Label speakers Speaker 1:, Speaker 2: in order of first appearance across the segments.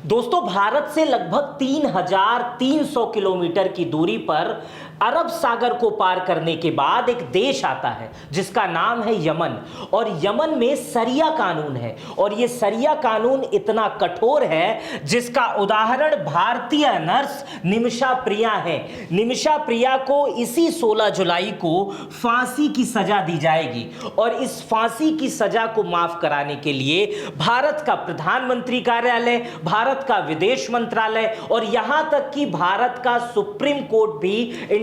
Speaker 1: दोस्तों, भारत से लगभग 3,300 किलोमीटर की दूरी पर अरब सागर को पार करने के बाद एक देश आता है जिसका नाम है यमन। और यमन में सरिया कानून है और यह सरिया कानून इतना कठोर है जिसका उदाहरण भारतीय नर्स निमिषा प्रिया है। निमिषा प्रिया को इसी 16 जुलाई को फांसी की सजा दी जाएगी और इस फांसी की सजा को माफ कराने के लिए भारत का प्रधानमंत्री कार्यालय, भारत का विदेश मंत्रालय और यहां तक कि भारत का सुप्रीम कोर्ट भी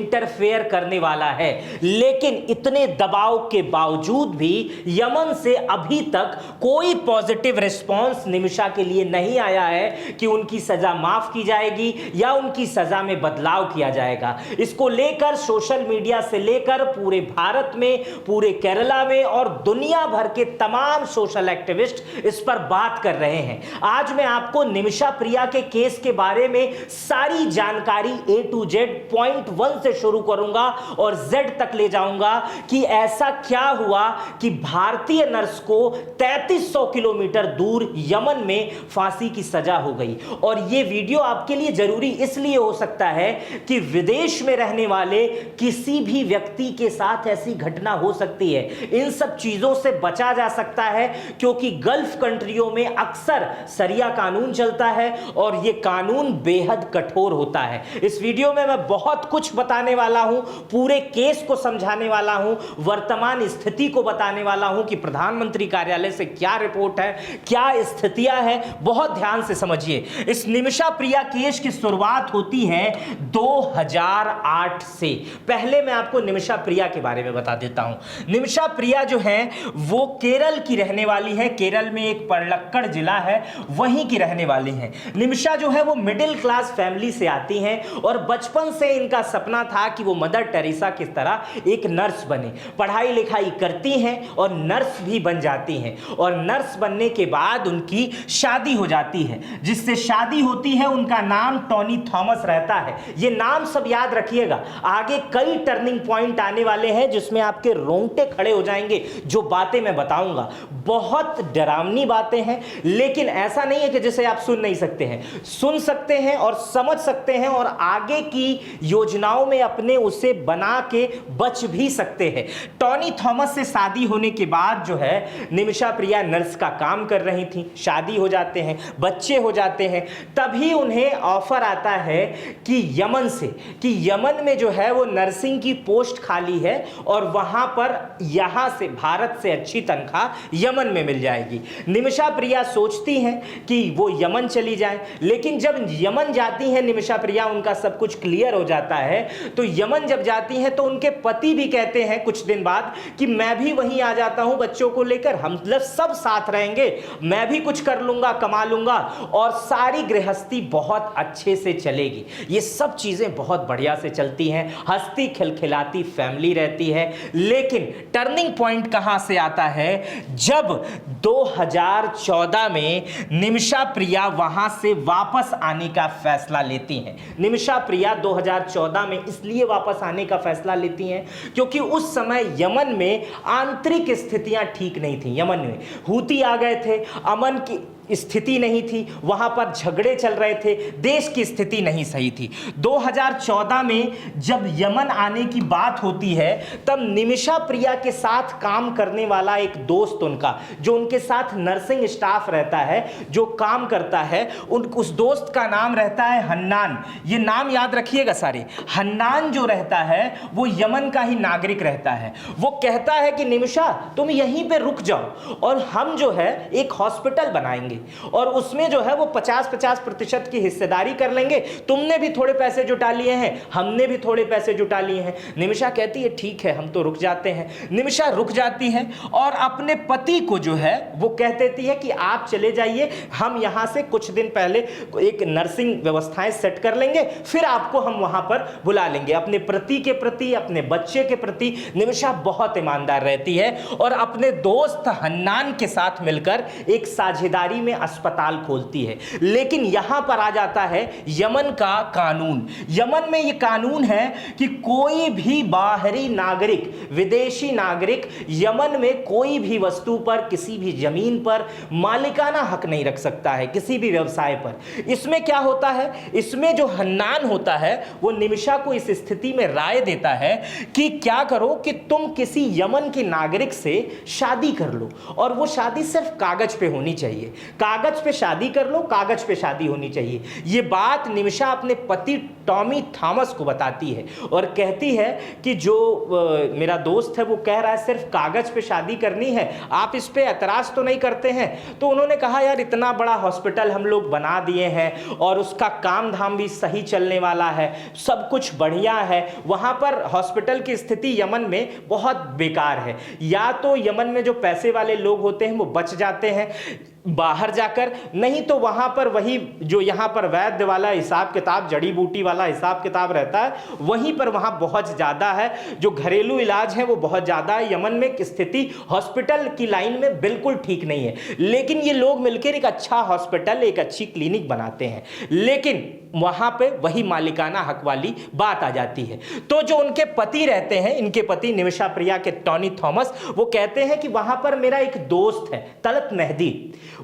Speaker 1: इंटरफेयर करने वाला है। लेकिन इतने दबाव के बावजूद भी यमन से अभी तक कोई पॉजिटिव रिस्पांस निमिषा के लिए नहीं आया है कि उनकी सजा माफ की जाएगी या उनकी सजा में बदलाव किया जाएगा। इसको लेकर सोशल मीडिया से लेकर पूरे भारत में, पूरे केरला में और दुनिया भर के तमाम सोशल एक्टिविस्ट इस पर बात कर रहे हैं। आज मैं आपको निमिषा प्रिया के केस के बारे में सारी जानकारी A to Z पॉइंट 1 से शुरू करूंगा और Z तक ले जाऊंगा कि ऐसा क्या हुआ कि भारतीय नर्स को 3300 किलोमीटर दूर यमन में फांसी की सजा हो गई। और यह वीडियो आपके लिए जरूरी इसलिए हो सकता है कि विदेश में रहने वाले किसी भी व्यक्ति के साथ ऐसी घटना हो सकती है। इन सब चीजों से बचा जा सकता है क्योंकि गल्फ कंट्रियों में अक्सर सरिया कानून चलता है और यह कानून बेहद कठोर होता है। इस वीडियो में मैं बहुत कुछ बताने वाला हूं, पूरे केस को समझाने वाला हूं, वर्तमान स्थिति को बताने वाला हूं कि प्रधानमंत्री कार्यालय से क्या रिपोर्ट है, क्या स्थितियां हैं। बहुत ध्यान से समझिए। इस निमिषा प्रिया केस की शुरुआत होती है 2008 से। पहले मैं आपको निमिषा प्रिया के बारे में बता देता हूं। निमिषा प्रिया जो है वो केरल की रहने वाली है। केरल में एक पलक्कड़ जिला है, वहीं की रहने वाली है। निमिषा जो है वो मिडिल क्लास फैमिली से आती हैं और बचपन से इनका सपना था कि वो मदर टेरेसा की तरह एक नर्स बने। पढ़ाई लिखाई करती हैं और नर्स भी बन जाती हैं और नर्स बनने के बाद उनकी शादी हो जाती है। जिससे शादी होती है उनका नाम टॉनी थॉमस रहता है। ये नाम सब याद रखिएगा, आगे कई टर्निंग पॉइंट आने वाले हैं जिसमें आपके रोंगटे खड़े हो जाएंगे। जो बातें मैं बताऊंगा बहुत डरावनी बातें हैं, लेकिन ऐसा नहीं है कि जिसे आप सुन नहीं सकते हैं। सुन सकते हैं और समझ सकते हैं और आगे की योजनाओं में अपने उसे बना के बच भी सकते हैं। टॉनी थॉमस से शादी होने के बाद जो है निमिषा प्रिया नर्स का काम कर रही थी। शादी हो जाते हैं, बच्चे हो जाते हैं, तभी उन्हें ऑफर आता है कि यमन से, कि यमन में जो है वो नर्सिंग की पोस्ट खाली है और वहां पर यहां से भारत से अच्छी तनख्वाह यमन में मिल जाएगी। निमिषा प्रिया सोचती हैं कि वो यमन चली जाए, लेकिन जब यमन जाती हैं निमिषा प्रिया, उनका सब कुछ क्लियर हो जाता है। तो यमन जब जाती हैं तो उनके पति भी कहते हैं कुछ दिन बाद कि मैं भी वहीं आ जाता हूं बच्चों को लेकर, हम सब साथ रहेंगे, मैं भी कुछ कर लूंगा, कमा लूंगा और सारी गृहस्थी बहुत अच्छे से चलेगी। ये सब चीजें बहुत बढ़िया से चलती हैं, हंसती खिलखिलाती फैमिली रहती है। लेकिन टर्निंग पॉइंट कहां से आता है? जब 2014 में निमिषा प्रिया वहां से वापस आने का फैसला लेती हैं। निमिषा प्रिया 2014 में इसलिए वापस आने का फैसला लेती हैं क्योंकि उस समय यमन में आंतरिक स्थितियां ठीक नहीं थी। यमन में हूती आ गए थे, अमन की स्थिति नहीं थी, वहां पर झगड़े चल रहे थे, देश की स्थिति नहीं सही थी। 2014 में जब यमन आने की बात होती है तब निमिषा प्रिया के साथ काम करने वाला एक दोस्त उनका, जो उनके साथ नर्सिंग स्टाफ रहता है, जो काम करता है, उस दोस्त का नाम रहता है हन्नान। ये नाम याद रखिएगा सारे। हन्नान जो रहता है वो यमन का ही नागरिक रहता है। वो कहता है कि निमिषा तुम यहीं पे रुक जाओ और हम जो है एक हॉस्पिटल बनाएंगे और उसमें जो है वो 50-50% की हिस्सेदारी कर लेंगे। तुमने भी थोड़े पैसे जुटा लिए हैं, हमने भी थोड़े पैसे जुटा लिए हैं। निमिषा कहती है ठीक है, हम तो रुक जाते हैं। निमिषा रुक जाती है और अपने पति को जो है वो कह देती है कि आप चले जाइए, हम यहां से कुछ दिन पहले एक नर्सिंग व्यवस्थाएं सेट कर लेंगे, फिर आपको हम वहां पर बुला लेंगे। अपने पति के प्रति, अपने बच्चे के प्रति निमिषा बहुत ईमानदार रहती है और अपने दोस्त हन्नान के साथ मिलकर एक साझेदारी तैयारी में अस्पताल खोलती है। लेकिन यहां पर आ जाता है यमन का कानून। यमन में यह कानून है कि कोई भी बाहरी नागरिक, विदेशी नागरिक यमन में कोई भी वस्तु पर, किसी भी जमीन पर मालिकाना हक नहीं रख सकता है, किसी भी व्यवसाय पर। इसमें क्या होता है, इसमें जो हन्नान होता है वो निमिषा को इस स्थिति में राय देता है कि क्या करो कि तुम किसी यमन के नागरिक से शादी कर लो, और वो शादी सिर्फ कागज पे होनी चाहिए। कागज पे शादी कर लो, कागज पे शादी होनी चाहिए। ये बात निमिषा अपने पति टॉमी थॉमस को बताती है और कहती है कि जो मेरा दोस्त है वो कह रहा है सिर्फ कागज पे शादी करनी है, आप इस पे एतराज तो नहीं करते हैं। तो उन्होंने कहा यार इतना बड़ा हॉस्पिटल हम लोग बना दिए हैं और उसका काम धाम भी सही चलने वाला है, सब कुछ बढ़िया है। वहां पर हॉस्पिटल की स्थिति यमन में बहुत बेकार है। या तो यमन में जो पैसे वाले लोग होते हैं वो बच जाते हैं बाहर जाकर, नहीं तो वहां पर वही जो यहां पर वैद्य वाला हिसाब किताब, जड़ी बूटी वाला हिसाब किताब रहता है, वहीं पर वहां बहुत ज्यादा है। जो घरेलू इलाज है वो बहुत ज्यादा है। यमन में स्थिति हॉस्पिटल की लाइन में बिल्कुल ठीक नहीं है, लेकिन ये लोग मिलकर एक अच्छा हॉस्पिटल, एक अच्छी क्लिनिक बनाते हैं। लेकिन वहां पे वही मालिकाना हक वाली बात आ जाती है। तो जो उनके पति रहते हैं, इनके पति निमिषा प्रिया के टॉनी थॉमस, वो कहते हैं कि वहां पर मेरा एक दोस्त है तलत मेहदी,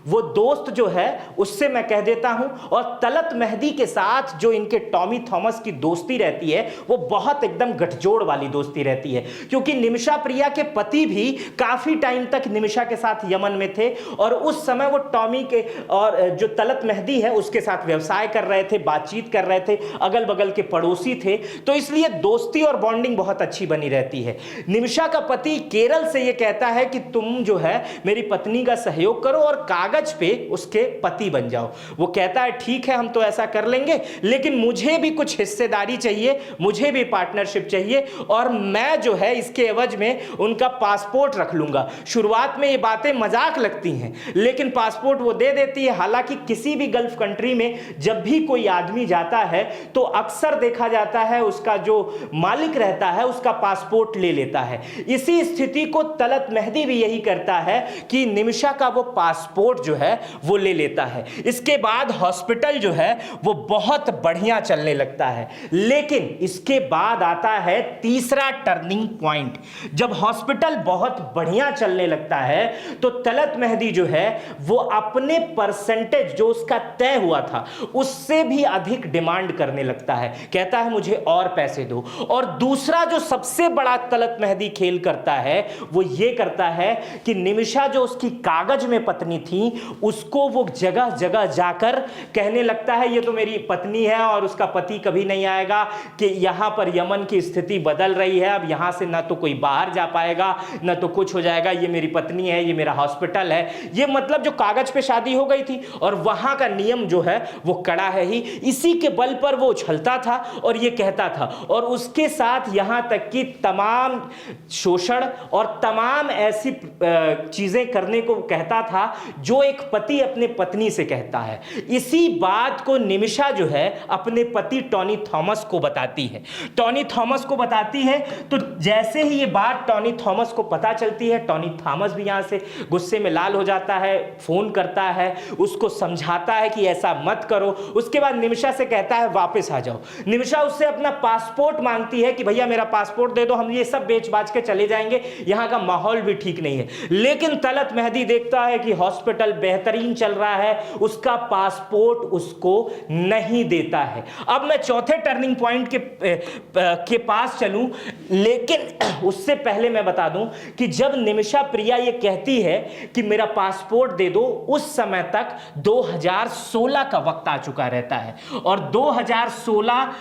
Speaker 1: वो दोस्त जो है उससे मैं कह देता हूं। और तलत मेहदी के साथ जो इनके टॉमी थॉमस की दोस्ती रहती है वो बहुत एकदम गठजोड़ वाली दोस्ती रहती है, क्योंकि निमिषा प्रिया के पति भी काफी टाइम तक निमिषा के साथ यमन में थे और उस समय वो टॉमी के और जो तलत मेहदी है उसके साथ व्यवसाय कर रहे थे, बातचीत कर रहे थे, अगल बगल के पड़ोसी थे, तो इसलिए दोस्ती और बॉन्डिंग बहुत अच्छी बनी रहती है। निमिषा का पति केरल से यह कहता है कि तुम जो है मेरी पत्नी का सहयोग करो और कागज पे उसके पति बन जाओ। वो कहता है ठीक है हम तो ऐसा कर लेंगे, लेकिन मुझे भी कुछ हिस्सेदारी चाहिए, मुझे भी पार्टनरशिप चाहिए, और मैं जो है इसके एवज में उनका पासपोर्ट रख लूंगा। शुरुआत में ये बातें मजाक लगती हैं, लेकिन पासपोर्ट वो दे देती है। हालांकि किसी भी गल्फ कंट्री में जब भी कोई आदमी जाता है तो अक्सर देखा जाता है उसका जो मालिक रहता है उसका पासपोर्ट ले लेता है। इसी स्थिति को तलत मेहदी भी यही करता है कि निमिषा का वो पासपोर्ट जो है वो ले लेता है। इसके बाद हॉस्पिटल जो है वो बहुत बढ़िया चलने लगता है। लेकिन इसके बाद आता है तीसरा टर्निंग पॉइंट। जब हॉस्पिटल बहुत बढ़िया चलने लगता है तो तलत मेहदी जो है वो अपने परसेंटेज जो उसका तय हुआ था उससे भी अधिक डिमांड करने लगता है। कहता है मुझे और पैसे दो। और दूसरा जो सबसे बड़ा तलत मेहदी खेल करता है वो ये करता है कि निमिषा जो उसकी कागज में पत्नी थी उसको वो जगह जगह जाकर कहने लगता है ये तो मेरी पत्नी है और उसका पति कभी नहीं आएगा, कि यहां पर यमन की स्थिति बदल रही है, अब यहां से ना तो कोई बाहर जा पाएगा ना तो कुछ हो जाएगा, ये मेरी पत्नी है, ये मेरा हॉस्पिटल है। ये मतलब जो कागज पे शादी हो गई थी और वहां का नियम जो है वो कड़ा है ही, इसी के बल पर वो उछलता था और ये कहता था। और उसके साथ यहां तक कि तमाम शोषण और तमाम ऐसी चीजें करने को कहता था जो एक पति अपने पत्नी से कहता है। इसी बात को निमिषा जो है अपने पति टॉनी थॉमस को बताती है। टॉनी थॉमस को बताती है तो जैसे ही ये बात टॉनी थॉमस को पता चलती है, टॉनी थॉमस भी यहां से गुस्से में लाल हो जाता है, फोन करता है, उसको समझाता है कि ऐसा मत करो। उसके बाद निमिषा से कहता है वापस आ जाओ। निमिषा उससे अपना पासपोर्ट मांगती है कि भैया मेरा पासपोर्ट दे दो, हम ये सब बेच बाच के चले जाएंगे, यहां का माहौल भी ठीक नहीं है। लेकिन तलत मेहदी देखता है कि हॉस्पिटल बेहतरीन चल रहा है, उसका पासपोर्ट उसको नहीं देता है। अब मैं चौथे टर्निंग पॉइंट के पास चलूं, लेकिन उससे पहले मैं बता दूं कि जब निमिषा प्रिया ये कहती है कि मेरा पासपोर्ट दे दो, उस समय तक 2016 का वक्त आ चुका रहता है। और 2016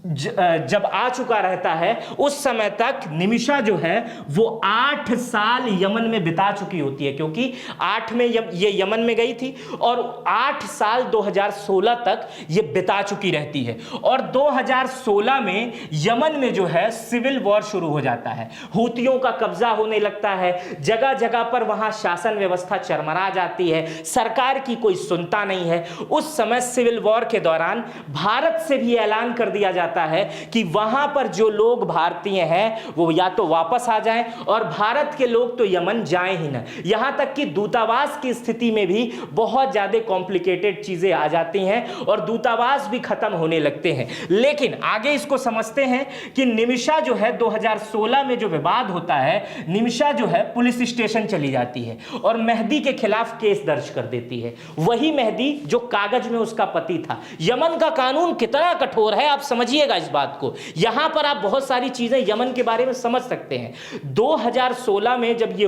Speaker 1: जब आ चुका रहता है उस समय तक निमिषा जो है वो 8 साल यमन में बिता चुकी होती है, क्योंकि 8 में ये यमन में गई थी और 8 साल 2016 तक ये बिता चुकी रहती है। और 2016 में यमन में जो है सिविल वॉर शुरू हो जाता है, हूतियों का कब्जा होने लगता है, जगह जगह पर वहां शासन व्यवस्था चरमरा जाती है, सरकार की कोई सुनता नहीं है। उस समय सिविल वॉर के दौरान भारत से भी ऐलान कर दिया जाता जाता है कि वहां पर जो लोग भारतीय हैं वो या तो वापस आ जाएं और भारत के लोग तो यमन जाएं ही ना। यहां तक कि दूतावास की स्थिति में भी बहुत ज्यादा कॉम्प्लिकेटेड चीजें आ जाती हैं और दूतावास भी खत्म होने लगते हैं। लेकिन आगे इसको समझते हैं कि निमिषा जो है 2016 में जो विवाद होता है, निमिषा जो है पुलिस स्टेशन चली जाती है और मेहदी के खिलाफ केस दर्ज कर देती है। वही मेहदी जो कागज में उसका पति था। यमन का कानून कितना कठोर है आप समझिएगा इस बात को। यहां पर आप बहुत सारी चीजें यमन के बारे में समझ सकते हैं। 2016 में जब ये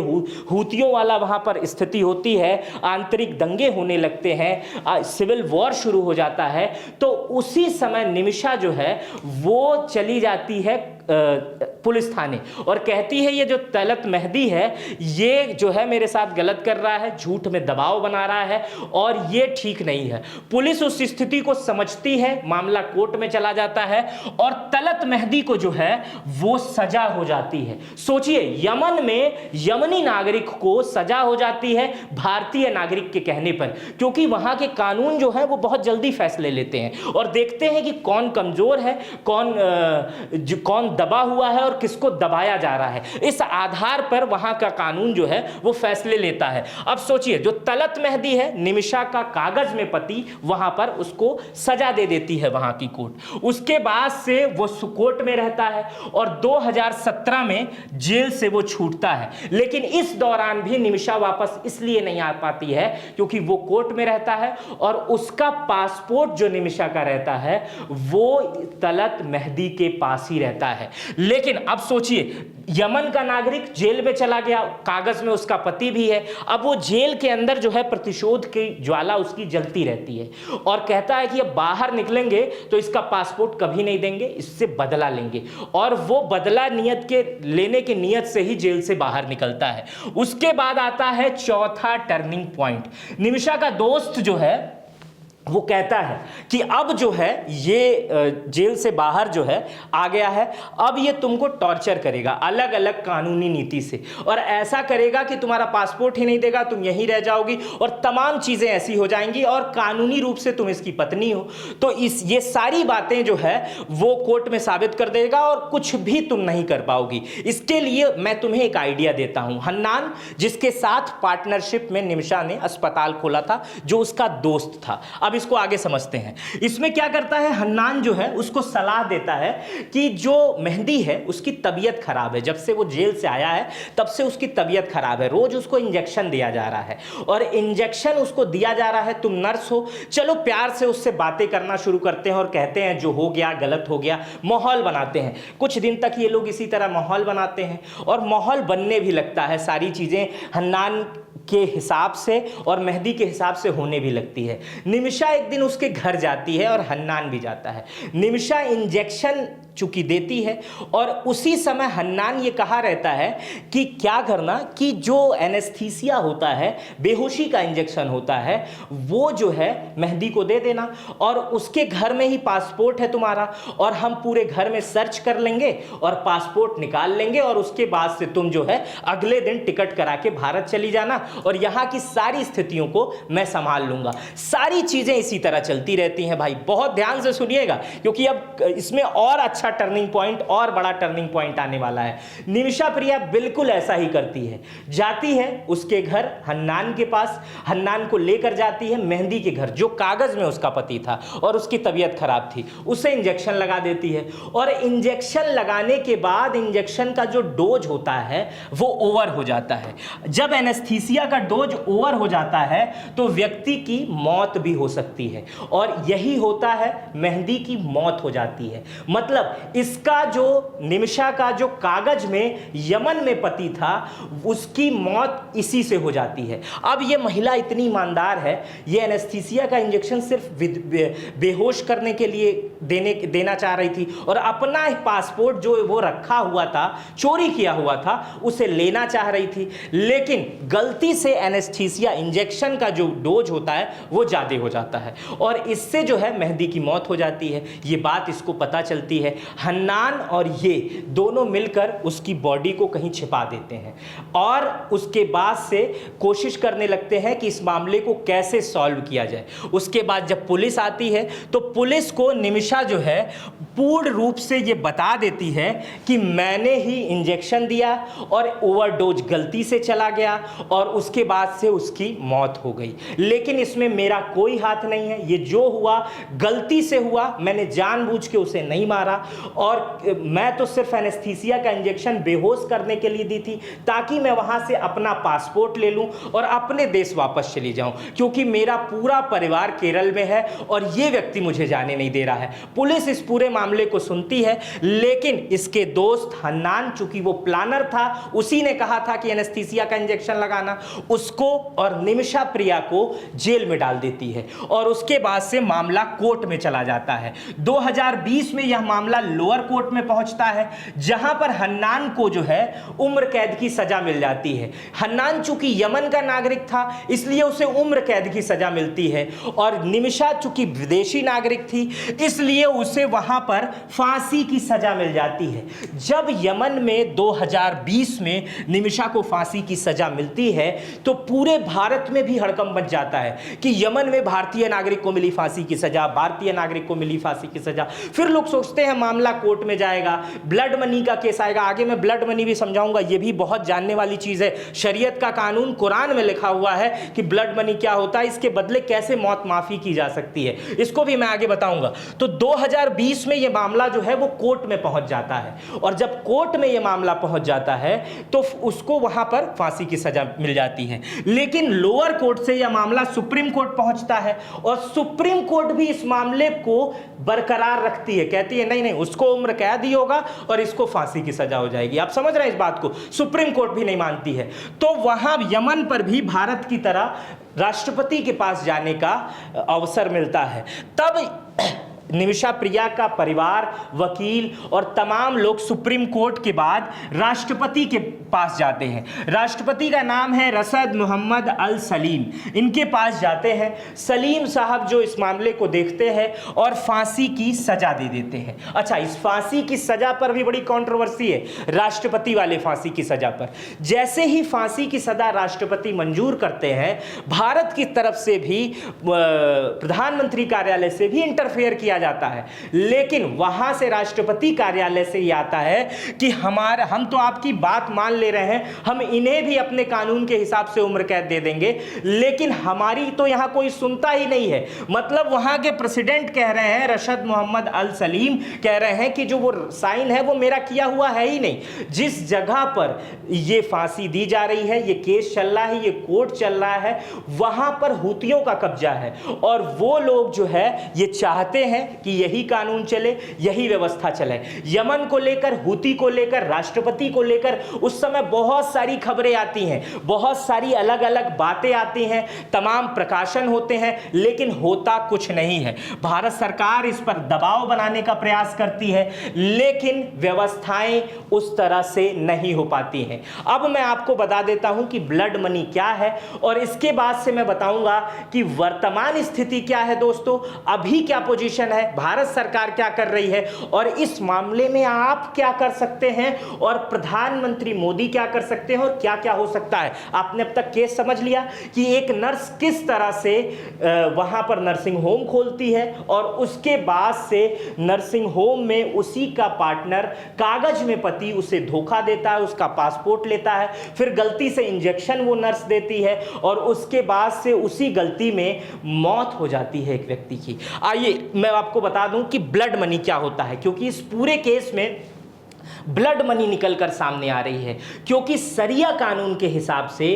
Speaker 1: हूतियों वाला वहां पर स्थिति होती है, आंतरिक दंगे होने लगते हैं, सिविल वॉर शुरू हो जाता है, तो उसी समय निमिषा जो है वो चली जाती है पुलिस थाने और कहती है ये जो तलत मेहदी है ये जो है मेरे साथ गलत कर रहा है, झूठ में दबाव बना रहा है और ये ठीक नहीं है। पुलिस उस स्थिति को समझती है, मामला कोर्ट में चला जाता है और तलत मेहदी को जो है वो सजा हो जाती है। सोचिए, यमन में यमनी नागरिक को सजा हो जाती है भारतीय नागरिक के कहने पर, क्योंकि वहां के कानून जो है वो बहुत जल्दी फैसले लेते हैं और देखते हैं कि कौन कमजोर है, कौन दबा हुआ है और किसको दबाया जा रहा है। इस आधार पर वहां का कानून जो है वो फैसले लेता है। अब सोचिए, जो तलत मेहदी है, निमिषा का कागज में पति, वहां पर उसको सजा दे देती है वहां की कोर्ट। उसके बाद से वो कोर्ट में रहता है और 2017 में जेल से वो छूटता है। लेकिन इस दौरान भी निमिषा वापस इसलिए नहीं आ पाती है क्योंकि वो कोर्ट में रहता है और उसका पासपोर्ट जो निमिषा का रहता है वो तलत मेहदी के पास ही रहता है। लेकिन अब सोचिए, यमन का नागरिक जेल में चला गया, कागज में उसका पति भी है। अब वो जेल के अंदर जो है प्रतिशोध की ज्वाला उसकी जलती रहती है और कहता है कि अब बाहर निकलेंगे तो इसका पासपोर्ट कभी नहीं देंगे, इससे बदला लेंगे। और वो बदला लेने की नियत से ही जेल से बाहर निकलता है। उसके बाद आता है चौथा टर्निंग पॉइंट। निमिषा का दोस्त जो है वो कहता है कि अब जो है ये जेल से बाहर जो है आ गया है, अब ये तुमको टॉर्चर करेगा अलग अलग कानूनी नीति से और ऐसा करेगा कि तुम्हारा पासपोर्ट ही नहीं देगा, तुम यहीं रह जाओगी और तमाम चीज़ें ऐसी हो जाएंगी और कानूनी रूप से तुम इसकी पत्नी हो। तो ये सारी बातें जो है वो कोर्ट में साबित कर देगा और कुछ भी तुम नहीं कर पाओगी। इसके लिए मैं तुम्हें एक आइडिया देता हूं। हन्नान, जिसके साथ पार्टनरशिप में निमिषा ने अस्पताल खोला था, जो उसका दोस्त था। अब इसको आगे समझते हैं। इसमें क्या करता है, हन्नान जो है उसको सलाह देता है कि जो मेहदी है उसकी तबीयत खराब है, जब से वो जेल से आया है तब से उसकी तबीयत खराब है, रोज उसको इंजेक्शन दिया जा रहा है और इंजेक्शन उसको दिया जा रहा है। तुम नर्स हो, चलो प्यार से उससे बातें करना शुरू करते हैं और कहते हैं जो हो गया गलत हो गया, माहौल बनाते हैं। कुछ दिन तक ये लोग इसी तरह माहौल बनाते हैं और माहौल बनने भी लगता है, सारी चीजें हन्नान के हिसाब से और मेहदी के हिसाब से होने भी लगती है। निमिषा एक दिन उसके घर जाती है और हन्नान भी जाता है। निमिषा इंजेक्शन चूंकि देती है और उसी समय हन्नान ये कहा रहता है कि क्या करना कि जो एनेस्थीसिया होता है, बेहोशी का इंजेक्शन होता है, वो जो है मेहदी को दे देना और उसके घर में ही पासपोर्ट है तुम्हारा और हम पूरे घर में सर्च कर लेंगे और पासपोर्ट निकाल लेंगे और उसके बाद से तुम जो है अगले दिन टिकट करा के भारत चली जाना और यहाँ की सारी स्थितियों को मैं संभाल लूंगा। सारी चीजें इसी तरह चलती रहती हैं भाई, बहुत ध्यान से सुनिएगा क्योंकि अब इसमें और अच्छा टर्निंग पॉइंट और बड़ा टर्निंग पॉइंट आने वाला है। निमिषा प्रिया बिल्कुल ऐसा ही करती है, जाती है उसके घर हन्नान के पास, हन्नान को लेकर जाती है मेहदी के घर जो कागज में उसका पति था और उसकी तबीयत खराब थी, उसे इंजेक्शन लगा देती है और इंजेक्शन लगाने के बाद इंजेक्शन का जो डोज होता है वो ओवर हो जाता है। जब एनेस्थीसिया का डोज ओवर हो जाता है तो व्यक्ति की मौत भी हो सकती है और यही होता है, मेहदी की मौत हो जाती है। मतलब इसका जो निमिषा का जो कागज में यमन में पति था उसकी मौत इसी से हो जाती है। अब ये महिला इतनी ईमानदार है, ये एनेस्थीसिया का इंजेक्शन सिर्फ बेहोश करने के लिए देना चाह रही थी और अपना पासपोर्ट जो वो रखा हुआ था, चोरी किया हुआ था, उसे लेना चाह रही थी। लेकिन गलती से एनेस्थीसिया इंजेक्शन का जो डोज होता है वो ज्यादा हो जाता है और इससे जो है मेहदी की मौत हो जाती है। ये बात इसको पता चलती है। हन्नान और ये दोनों मिलकर उसकी बॉडी को कहीं छिपा देते हैं और उसके बाद से कोशिश करने लगते हैं कि इस मामले को कैसे सॉल्व किया जाए। उसके बाद जब पुलिस आती है तो पुलिस को निमिषा जो है पूर्ण रूप से ये बता देती है कि मैंने ही इंजेक्शन दिया और ओवरडोज गलती से चला गया और उसके बाद से उसकी मौत हो गई, लेकिन इसमें मेरा कोई हाथ नहीं है, ये जो हुआ गलती से हुआ, मैंने जानबूझ के उसे नहीं मारा और मैं तो सिर्फ एनेस्थीसिया का इंजेक्शन बेहोश करने के लिए दी थी ताकि मैं वहां से अपना पासपोर्ट ले लूं और अपने देश वापस चली जाऊं, क्योंकि मेरा पूरा परिवार केरल में है और ये व्यक्ति मुझे जाने नहीं दे रहा है। पुलिस इस पूरे मामले को सुनती है, लेकिन इसके दोस्त हन्नान, चूंकि वो प्लानर था, उसी ने कहा था कि एनेस्थीसिया का इंजेक्शन लगाना, उसको और निमिषा प्रिया को जेल में डाल देती है और उसके बाद से मामला कोर्ट में चला जाता है। 2020 में यह मामला लोअर कोर्ट में पहुंचता है, जहां पर हन्नान को जो है उम्र कैद की सजा मिल जाती है। हन्नान चूंकि यमन का नागरिक था इसलिए उसे उम्र कैद की सजा मिलती है और निमिषा चूंकि विदेशी नागरिक थी इसलिए उसे वहां पर फांसी की सजा मिल जाती है। जब यमन में 2020 में निमिषा को फांसी की सजा मिलती है तो पूरे भारत में भी हड़कंप मच जाता है कि यमन में भारतीय नागरिक को मिली फांसी की सजा, भारतीय नागरिक को मिली फांसी की सजा। फिर लोग सोचते हैं मामला कोर्ट में जाएगा, ब्लड मनी का केस आएगा। आगे मैं ब्लड मनी भी समझाऊंगा, यह भी बहुत जानने वाली चीज है। शरीयत का कानून कुरान में लिखा हुआ है कि ब्लड मनी क्या होता है, इसके बदले कैसे मौत माफी की जा सकती है, इसको भी मैं आगे बताऊंगा। तो 2020 में यह मामला जो है वो कोर्ट में पहुंच जाता है और जब कोर्ट में यह मामला पहुंच जाता है तो उसको वहां पर फांसी की सजा मिल जाती है। लेकिन लोअर कोर्ट से यह मामला सुप्रीम कोर्ट पहुंचता है और सुप्रीम कोर्ट भी इस मामले को बरकरार रखती है, कहती है नहीं नहीं उसको उम्र कैद ही होगा और इसको फांसी की सजा हो जाएगी। आप समझ रहे हैं इस बात को, सुप्रीम कोर्ट भी नहीं मानती है। तो वहां यमन पर भी भारत की तरह राष्ट्रपति के पास जाने का अवसर मिलता है। तब निमिषा प्रिया का परिवार, वकील और तमाम लोग सुप्रीम कोर्ट के बाद राष्ट्रपति के पास जाते हैं। राष्ट्रपति का नाम है रशद मोहम्मद अल सलीम। इनके पास जाते हैं, सलीम साहब जो इस मामले को देखते हैं और फांसी की सजा दे देते हैं। अच्छा, इस फांसी की सजा पर भी बड़ी कंट्रोवर्सी है, राष्ट्रपति वाले फांसी की सजा पर। जैसे ही फांसी की सजा राष्ट्रपति मंजूर करते हैं, भारत की तरफ से भी प्रधानमंत्री कार्यालय से भी इंटरफेयर किया जाता है, लेकिन वहां से राष्ट्रपति कार्यालय से ये आता है कि हम तो आपकी बात मान ले रहे हैं, हम इन्हें भी अपने कानून के हिसाब से उम्र कैद दे देंगे, लेकिन हमारी तो यहां कोई सुनता ही नहीं है। मतलब वहां के प्रेसिडेंट कह रहे हैं, रशद मोहम्मद अल सलीम कह रहे हैं कि जो वो साइन है वो मेरा किया हुआ है ही नहीं। जिस जगह पर ये फांसी दी जा रही है, ये केस चल रहा है, ये कोर्ट चल रहा है, वहां पर हुतियों का कब्जा है और वो लोग जो है ये चाहते हैं कि यही कानून चले, यही व्यवस्था चले। यमन को लेकर, हुती को लेकर, राष्ट्रपति को लेकर उस समय बहुत सारी खबरें आती हैं, बहुत सारी अलग अलग बातें आती हैं, तमाम प्रकाशन होते हैं, लेकिन होता कुछ नहीं है। भारत सरकार इस पर दबाव बनाने का प्रयास करती है, लेकिन व्यवस्थाएं उस तरह से नहीं हो पाती हैं। अब मैं आपको बता देता हूं कि ब्लड मनी क्या है और इसके बाद से मैं बताऊंगा कि वर्तमान स्थिति क्या है दोस्तों, अभी क्या पोजीशन है, भारत सरकार क्या कर रही है और इस मामले में आप क्या कर सकते हैं और प्रधानमंत्री मोदी क्या कर सकते हैं और क्या क्या हो सकता है। आपने अब तक केस समझ लिया कि एक नर्स किस तरह से वहां पर नर्सिंग होम खोलती है और उसके बाद से नर्सिंग होम में उसी का पार्टनर, कागज में पति, उसे धोखा देता है, उसका पासपोर्ट लेता है, फिर गलती से इंजेक्शन वो नर्स देती है और उसके बाद से उसी गलती में मौत हो जाती है एक व्यक्ति की। आइए मैं आपको बता दूं कि ब्लड मनी क्या होता है, क्योंकि इस पूरे केस में ब्लड मनी निकलकर सामने आ रही है। क्योंकि शरिया कानून के हिसाब से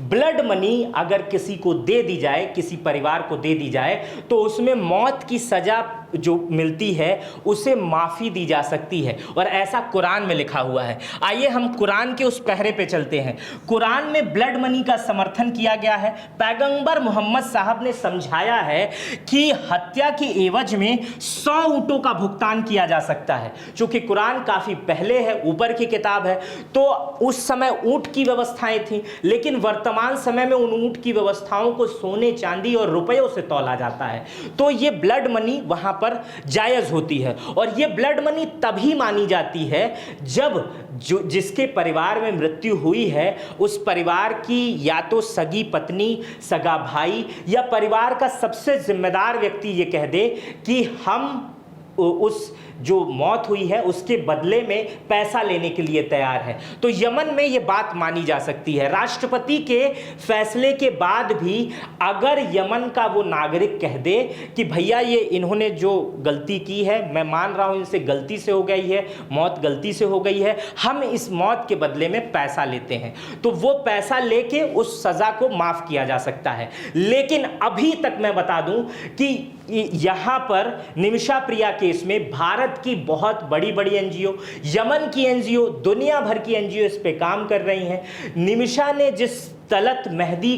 Speaker 1: ब्लड मनी अगर किसी को दे दी जाए, किसी परिवार को दे दी जाए, तो उसमें मौत की सजा जो मिलती है उसे माफी दी जा सकती है और ऐसा कुरान में लिखा हुआ है। आइए हम कुरान के उस पहरे पे चलते हैं। कुरान में ब्लड मनी का समर्थन किया गया है। पैगंबर मोहम्मद साहब ने समझाया है कि हत्या के एवज में 100 ऊंटों का भुगतान किया जा सकता है। चूंकि कुरान काफी पहले है, ऊपर की किताब है, तो उस समय ऊंट की व्यवस्थाएं थी, लेकिन वर्तमान समय में उन ऊंट की व्यवस्थाओं को सोने, चांदी और रुपयों से तौला जाता है। तो ये ब्लड मनी वहां पर जायज़ होती है। और ये ब्लड मनी तभी मानी जाती है जब जिसके परिवार में मृत्यु हुई है उस परिवार की या तो सगी पत्नी, सगा भाई या परिवार का सबसे जिम्मेदार व्यक्ति ये कह दे कि हम उस जो मौत हुई है उसके बदले में पैसा लेने के लिए तैयार है। तो यमन में ये बात मानी जा सकती है। राष्ट्रपति के फैसले के बाद भी अगर यमन का वो नागरिक कह दे कि भैया ये इन्होंने जो गलती की है, मैं मान रहा हूं इनसे गलती से हो गई है, मौत गलती से हो गई है, हम इस मौत के बदले में पैसा लेते हैं, तो वो पैसा लेके उस सजा को माफ किया जा सकता है। लेकिन अभी तक मैं बता दूं कि यहां पर निमिषा प्रिया केस में भारत की बहुत बड़ी बड़ी एनजीओ, यमन की एनजीओ, दुनिया भर की एनजीओ इस पे काम कर रही हैं। निमिषा ने जिस तलत मेहदी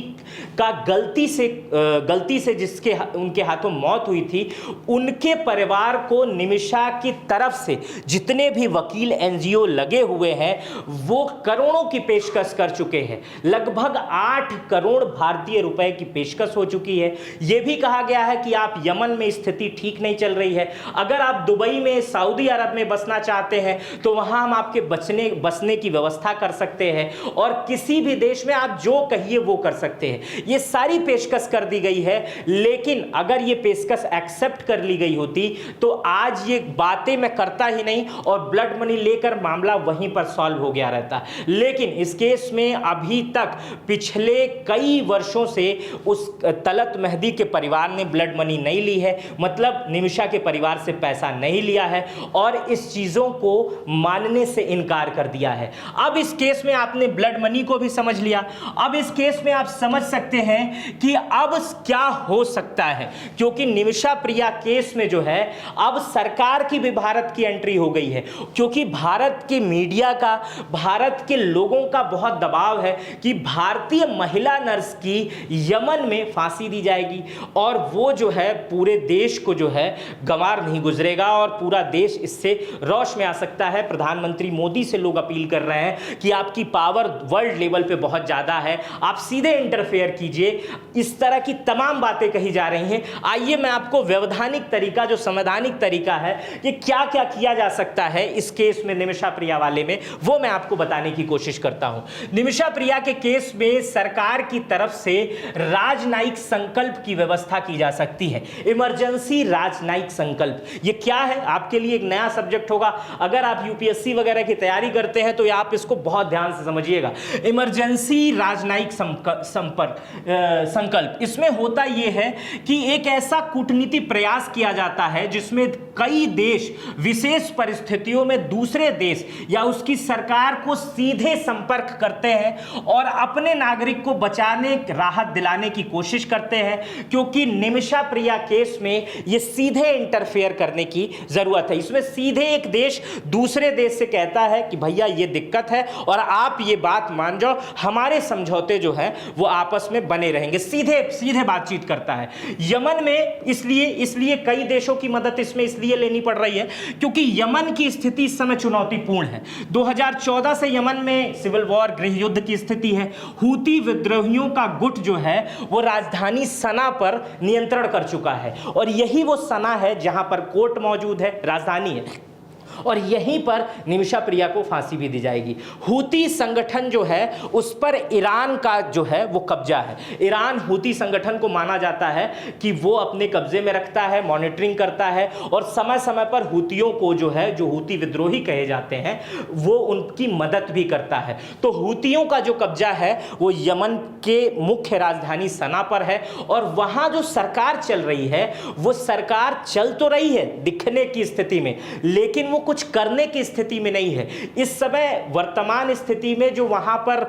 Speaker 1: का गलती से जिसके उनके हाथों मौत हुई थी, उनके परिवार को निमिषा की तरफ से जितने भी वकील एनजीओ लगे हुए हैं वो करोड़ों की पेशकश कर चुके हैं। लगभग 8 करोड़ भारतीय रुपए की पेशकश हो चुकी है। यह भी कहा गया है कि आप यमन में स्थिति ठीक नहीं चल रही है, अगर आप दुबई में, सऊदी अरब में बसना चाहते हैं तो वहां हम आपके बसने की व्यवस्था कर सकते हैं और किसी भी देश में आप जो कहिए वो कर सकते हैं। ये सारी पेशकश कर दी गई है। लेकिन अगर ये पेशकश एक्सेप्ट कर ली गई होती तो आज ये बातें मैं करता ही नहीं और ब्लड मनी लेकर मामला वहीं पर सॉल्व हो गया रहता। लेकिन इस केस में अभी तक पिछले कई वर्षों से उस तलत मेहदी के परिवार ने ब्लड मनी नहीं ली है, मतलब निमिषा के परिवार से पैसा नहीं लिया है और इस चीजों को मानने से इनकार कर दिया है। अब इस केस में आपने ब्लड मनी को भी समझ लिया। अब इस केस में आप समझ सकते हैं कि अब क्या हो सकता है, क्योंकि निमिषा प्रिया केस में जो है अब सरकार की भी भारत की एंट्री हो गई है, क्योंकि भारत के मीडिया का, भारत के लोगों का बहुत दबाव है कि भारतीय महिला नर्स की यमन में फांसी दी जाएगी और वो जो है पूरे देश को जो है गंवार नहीं गुजरेगा और पूरा देश इससे रौश में आ सकता है। प्रधानमंत्री मोदी से लोग अपील कर रहे हैं कि आपकी पावर वर्ल्ड लेवल पे बहुत ज्यादा है, आप सीधे इंटरफेयर कीजिए। इस तरह की तमाम बातें कही जा रही हैं। आइए मैं आपको वैधानिक तरीका, जो संवैधानिक तरीका है कि क्या क्या किया जा सकता है इस केस में, निमिषा प्रिया वाले में, वो मैं आपको बताने की कोशिश करता हूं। निमिषा प्रिया के केस में सरकार की तरफ से राजनयिक संकल्प की व्यवस्था की जा सकती है। इमरजेंसी राजनयिक संकल्प, ये क्या है आपके लिए एक नया सब्जेक्ट होगा। अगर आप यूपीएससी वगैरह की तैयारी करते हैं तो आप इसको बहुत ध्यान से समझिएगा। इमरजेंसी राजनयिक संकल्प, इसमें होता यह है कि एक ऐसा कूटनीति प्रयास किया जाता है जिसमें कई देश विशेष परिस्थितियों में दूसरे देश या उसकी सरकार को सीधे संपर्क करते हैं और अपने नागरिक को बचाने, राहत दिलाने की कोशिश करते हैं, क्योंकि निमिषा प्रिया केस में यह सीधे इंटरफेयर करने की जरूरत है। इसमें सीधे एक देश दूसरे देश से कहता है कि भैया ये दिक्कत है और आप ये बात मान जाओ, हमारे समझौते जो है वो आपस में बने रहेंगे, सीधे सीधे बातचीत करता है। यमन में इसलिए कई देशों की मदद इसमें इसलिए लेनी पड़ रही है क्योंकि यमन की स्थिति इस समय चुनौतीपूर्ण है। 2014 से यमन में सिविल वॉर, गृह युद्ध की स्थिति है। हूती विद्रोहियों का गुट जो है वो राजधानी सना पर नियंत्रण कर चुका है और यही वो सना है जहां पर कोर्ट मौजूद है, राजधानी है, और यहीं पर निमिषा प्रिया को फांसी भी दी जाएगी। हूती संगठन जो है उस पर ईरान का जो है वो कब्जा है। ईरान हूती संगठन को माना जाता है कि वो अपने कब्जे में रखता है, मॉनिटरिंग करता है और समय समय पर हूतियों को जो है, जो हूती विद्रोही कहे जाते हैं, वो उनकी मदद भी करता है। तो हूतियों का जो कब्जा है वो यमन के मुख्य राजधानी सना पर है और वहां जो सरकार चल रही है वो सरकार चल तो रही है दिखने की स्थिति में, लेकिन वो कुछ करने की स्थिति में नहीं है। इस समय वर्तमान स्थिति में जो वहां पर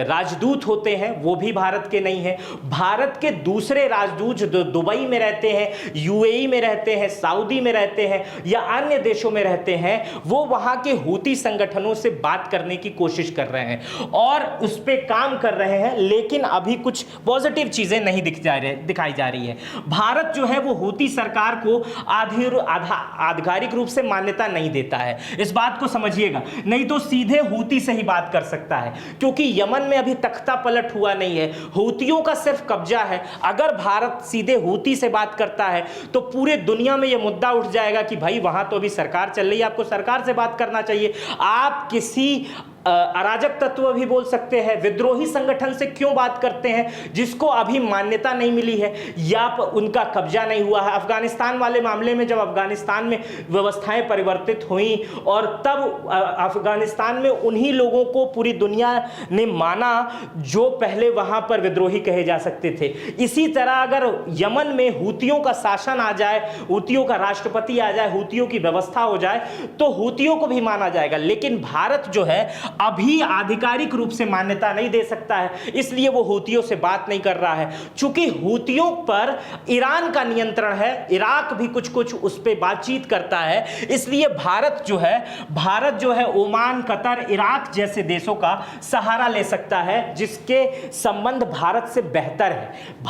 Speaker 1: राजदूत होते हैं वो भी भारत के नहीं हैं। भारत के दूसरे राजदूत जो दुबई में रहते हैं, यूएई में रहते हैं, सऊदी में रहते हैं या अन्य देशों में रहते हैं, वो वहां के हूती संगठनों से बात करने की कोशिश कर रहे हैं और उस पे काम कर रहे हैं, लेकिन अभी कुछ पॉजिटिव चीजें नहीं दिखाई जा रही है। भारत जो है वो हूती सरकार को आधिकारिक रूप से मान्यता मान्यता नहीं देता है, इस बात को समझिएगा। नहीं तो सीधे हूती से ही बात कर सकता है, क्योंकि यमन में अभी तख्ता पलट हुआ नहीं है, हूतियों का सिर्फ कब्जा है। अगर भारत सीधे हूती से बात करता है तो पूरे दुनिया में यह मुद्दा उठ जाएगा कि भाई वहां तो अभी सरकार चल रही है, आपको सरकार से बात करना चाहिए। आप किसी अराजक तत्व भी बोल सकते हैं, विद्रोही संगठन से क्यों बात करते हैं जिसको अभी मान्यता नहीं मिली है या उनका कब्जा नहीं हुआ है। अफगानिस्तान वाले मामले में जब अफगानिस्तान में व्यवस्थाएं परिवर्तित हुई और तब अफगानिस्तान में उन्हीं लोगों को पूरी दुनिया ने माना जो पहले वहां पर विद्रोही कहे जा सकते थे। इसी तरह अगर यमन में हूतियों का शासन आ जाए, हूतियों का राष्ट्रपति आ जाए, हूतियों की व्यवस्था हो जाए तो हूतियों को भी माना जाएगा। लेकिन भारत जो है अभी आधिकारिक रूप से मान्यता नहीं दे सकता है, इसलिए वो हूतियों से बात नहीं कर रहा है। चूंकि हूतियों पर ईरान का नियंत्रण है, इराक भी कुछ कुछ उस पर बातचीत करता है, इसलिए भारत जो है ओमान, कतर, इराक जैसे देशों का सहारा ले सकता है जिसके संबंध भारत से बेहतर है।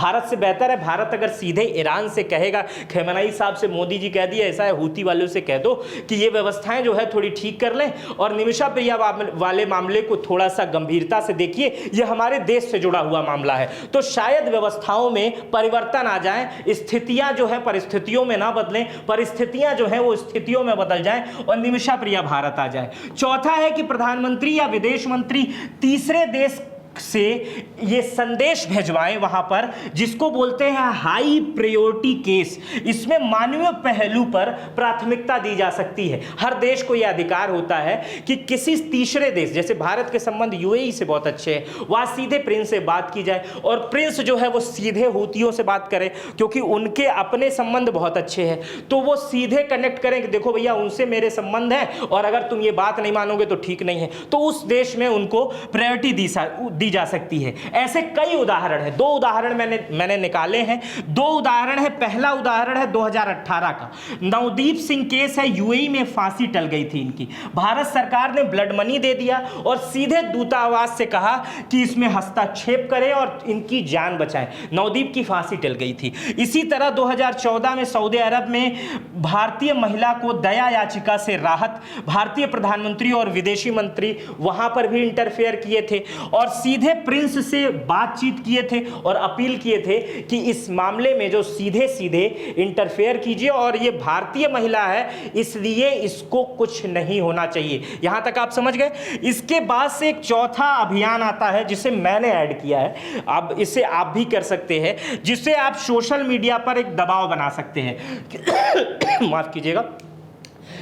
Speaker 1: भारत अगर सीधे ईरान से कहेगा, खैमनाई साहब से मोदी जी कह दिया ऐसा है, हूती वालों से कह दो कि ये व्यवस्थाएं जो है थोड़ी ठीक कर लें और निमिषा प्रिया वाले मामले को थोड़ा सा गंभीरता से देखिए, यह हमारे देश से जुड़ा हुआ मामला है, तो शायद व्यवस्थाओं में परिवर्तन आ जाए, स्थितियां जो है परिस्थितियों में ना बदलें, परिस्थितियां जो है वो स्थितियों में बदल जाएं और निमिषा प्रिया भारत आ जाए। चौथा है कि प्रधानमंत्री या विदेश मंत्री तीसरे देश से ये संदेश भेजवाएं वहां पर, जिसको बोलते हैं हाई प्रायोरिटी केस। इसमें मानवीय पहलू पर प्राथमिकता दी जा सकती है। हर देश को यह अधिकार होता है कि किसी तीसरे देश, जैसे भारत के संबंध यूएई से बहुत अच्छे हैं, वहां सीधे प्रिंस से बात की जाए और प्रिंस जो है वो सीधे हूतियों से बात करे, क्योंकि उनके अपने संबंध बहुत अच्छे हैं, तो वो सीधे कनेक्ट करें कि देखो भैया उनसे मेरे संबंध हैं और अगर तुम ये बात नहीं मानोगे तो ठीक नहीं है, तो उस देश में उनको प्रायोरिटी दी जा सकती है। ऐसे कई उदाहरण हैं, 2 उदाहरण मैंने निकाले हैं। 2 उदाहरण है, पहला उदाहरण है 2018 का, नवदीप सिंह केस है, यूएई में फांसी टल गई थी इनकी, भारत सरकार ने ब्लड मनी दे दिया और सीधे दूतावास से कहा कि इसमें हस्तक्षेप करें और इनकी जान बचाएं, नवदीप की फांसी टल गई थी। इसी तरह 2014 में सऊदी अरब में भारतीय महिला को दया याचिका से राहत, भारतीय प्रधानमंत्री और विदेशी मंत्री वहां पर भी इंटरफेयर किए थे और सीधे प्रिंस से बातचीत किए थे और अपील किए थे कि इस मामले में जो सीधे इंटरफेयर कीजिए और ये भारतीय महिला है इसलिए इसको कुछ नहीं होना चाहिए। यहां तक आप समझ गए। इसके बाद से एक चौथा अभियान आता है जिसे मैंने ऐड किया है, अब इसे आप भी कर सकते हैं, जिससे आप सोशल मीडिया पर एक दबाव बना सकते हैं माफ कीजिएगा,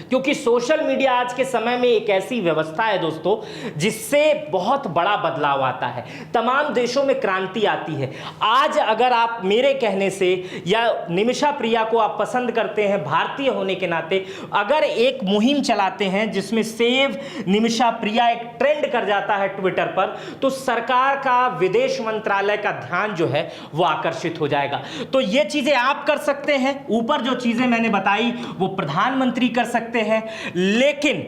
Speaker 1: क्योंकि सोशल मीडिया आज के समय में एक ऐसी व्यवस्था है दोस्तों जिससे बहुत बड़ा बदलाव आता है, तमाम देशों में क्रांति आती है। आज अगर आप मेरे कहने से या निमिषा प्रिया को आप पसंद करते हैं भारतीय होने के नाते, अगर एक मुहिम चलाते हैं जिसमें सेव निमिषा प्रिया एक ट्रेंड कर जाता है ट्विटर पर, तो सरकार का विदेश मंत्रालय का ध्यान जो है वो आकर्षित हो जाएगा। तो ये चीजें आप कर सकते हैं, ऊपर जो चीजें मैंने बताई वो प्रधानमंत्री कर सकते हैं, लेकिन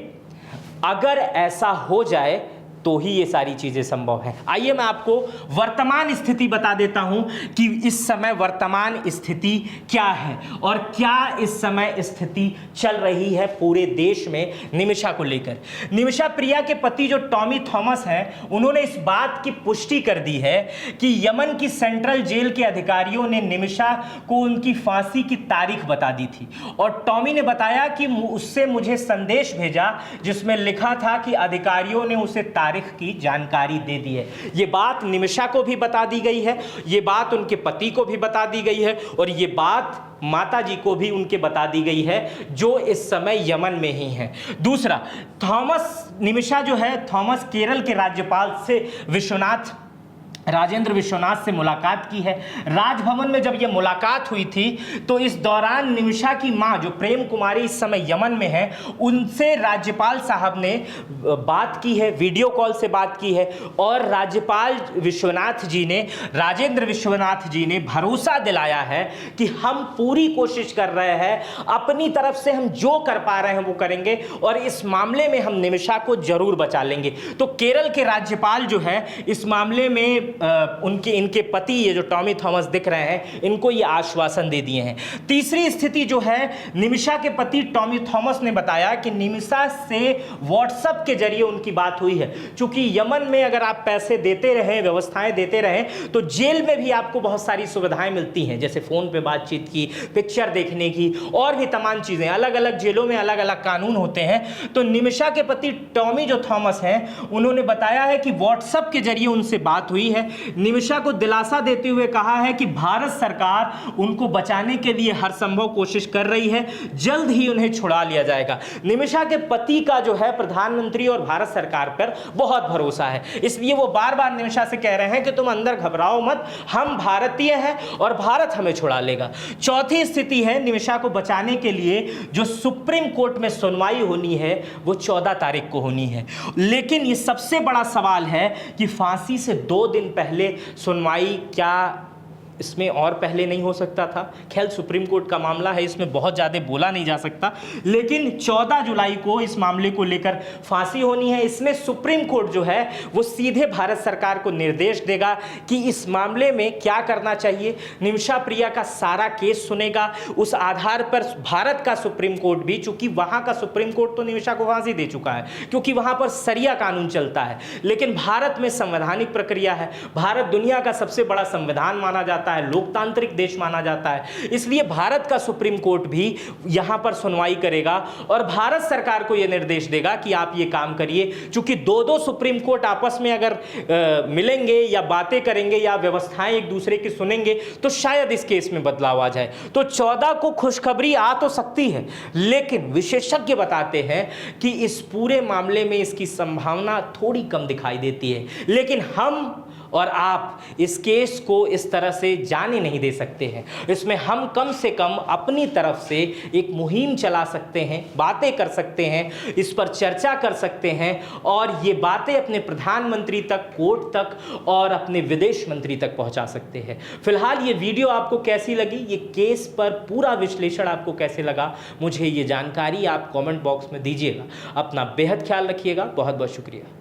Speaker 1: अगर ऐसा हो जाए तो ही ये सारी चीजें संभव है। आइए मैं आपको वर्तमान स्थिति बता देता हूं कि इस समय वर्तमान स्थिति क्या है और क्या इस समय स्थिति चल रही है पूरे देश में निमिषा को लेकर। निमिषा प्रिया के पति जो टॉमी थॉमस हैं, उन्होंने इस बात की पुष्टि कर दी है कि यमन की सेंट्रल जेल के अधिकारियों ने निमिषा को उनकी फांसी की तारीख बता दी थी और टॉमी ने बताया कि उससे मुझे संदेश भेजा जिसमें लिखा था कि अधिकारियों ने उसे तारीख की जानकारी दे दी है। यह बात निमिषा को भी बता दी गई है, यह बात उनके पति को भी बता दी गई है और यह बात माता जी को भी उनके बता दी गई है जो इस समय यमन में ही हैं। दूसरा, निमिषा जो है थॉमस केरल के राज्यपाल से राजेंद्र विश्वनाथ से मुलाकात की है। राजभवन में जब यह मुलाकात हुई थी तो इस दौरान निमिषा की मां जो प्रेम कुमारी इस समय यमन में है, उनसे राज्यपाल साहब ने बात की है, वीडियो कॉल से बात की है और राज्यपाल राजेंद्र विश्वनाथ जी ने भरोसा दिलाया है कि हम पूरी कोशिश कर रहे हैं, अपनी तरफ से हम जो कर पा रहे हैं वो करेंगे और इस मामले में हम निमिषा को जरूर बचा लेंगे। तो केरल के राज्यपाल जो है इस मामले में उनके इनके पति ये जो टॉमी थॉमस दिख रहे हैं, इनको ये आश्वासन दे दिए हैं। तीसरी स्थिति जो है, निमिषा के पति टॉमी थॉमस ने बताया कि निमिषा से व्हाट्सएप के जरिए उनकी बात हुई है। चूंकि यमन में अगर आप पैसे देते रहें, व्यवस्थाएं देते रहें, तो जेल में भी आपको बहुत सारी सुविधाएं मिलती हैं, जैसे फोन पे बातचीत की, पिक्चर देखने की, और भी तमाम चीजें। अलग अलग जेलों में अलग अलग कानून होते हैं। तो निमिषा के पति टॉमी जो थॉमस हैं, उन्होंने बताया है कि व्हाट्सएप के जरिए उनसे बात हुई है। निमिषा को दिलासा देते हुए कहा है कि भारत सरकार उनको बचाने के लिए हर संभव कोशिश कर रही है, जल्द ही उन्हें छुड़ा लिया जाएगा। निमिषा के पति का जो है प्रधानमंत्री और भारत सरकार पर बहुत भरोसा है, इसलिए वो बार बार निमिषा से कह रहे हैं कि तुम अंदर घबराओ मत, हम भारतीय हैं और भारत हमें छुड़ा लेगा। चौथी स्थिति है, निमिषा को बचाने के लिए जो सुप्रीम कोर्ट में सुनवाई होनी है वो 14 तारीख को होनी है। लेकिन ये सबसे बड़ा सवाल है कि फांसी से 2 दिन पहले सुनवाई, क्या इसमें और पहले नहीं हो सकता था? खैर, सुप्रीम कोर्ट का मामला है, इसमें बहुत ज़्यादा बोला नहीं जा सकता, लेकिन 14 जुलाई को इस मामले को लेकर फांसी होनी है। इसमें सुप्रीम कोर्ट जो है वो सीधे भारत सरकार को निर्देश देगा कि इस मामले में क्या करना चाहिए। निमिषा प्रिया का सारा केस सुनेगा, उस आधार पर भारत का सुप्रीम कोर्ट भी, चूंकि वहाँ का सुप्रीम कोर्ट तो निमिषा को फांसी दे चुका है क्योंकि वहाँ पर सरिया कानून चलता है, लेकिन भारत में संवैधानिक प्रक्रिया है। भारत दुनिया का सबसे बड़ा संविधान माना जाता है, लोकतांत्रिक देश माना जाता है, इसलिए भारत का सुप्रीम कोर्ट भी यहां पर सुनवाई करेगा और भारत सरकार को यह निर्देश देगा कि आप ये काम करिए। चूंकि दो सुप्रीम कोर्ट आपस में अगर मिलेंगे या बातें करेंगे या व्यवस्थाएं एक दूसरे की सुनेंगे तो शायद इस केस में बदलाव आ जाए। तो 14 को खुशखबरी आ तो सकती है, लेकिन विशेषज्ञ बताते हैं कि इस पूरे मामले में इसकी संभावना थोड़ी कम दिखाई देती है। लेकिन हम और आप इस केस को इस तरह से जाने नहीं दे सकते हैं। इसमें हम कम से कम अपनी तरफ से एक मुहिम चला सकते हैं, बातें कर सकते हैं, इस पर चर्चा कर सकते हैं और ये बातें अपने प्रधानमंत्री तक, कोर्ट तक और अपने विदेश मंत्री तक पहुंचा सकते हैं। फिलहाल ये वीडियो आपको कैसी लगी, ये केस पर पूरा विश्लेषण आपको कैसे लगा, मुझे ये जानकारी आप कमेंट बॉक्स में दीजिएगा। अपना बेहद ख्याल रखिएगा। बहुत बहुत शुक्रिया।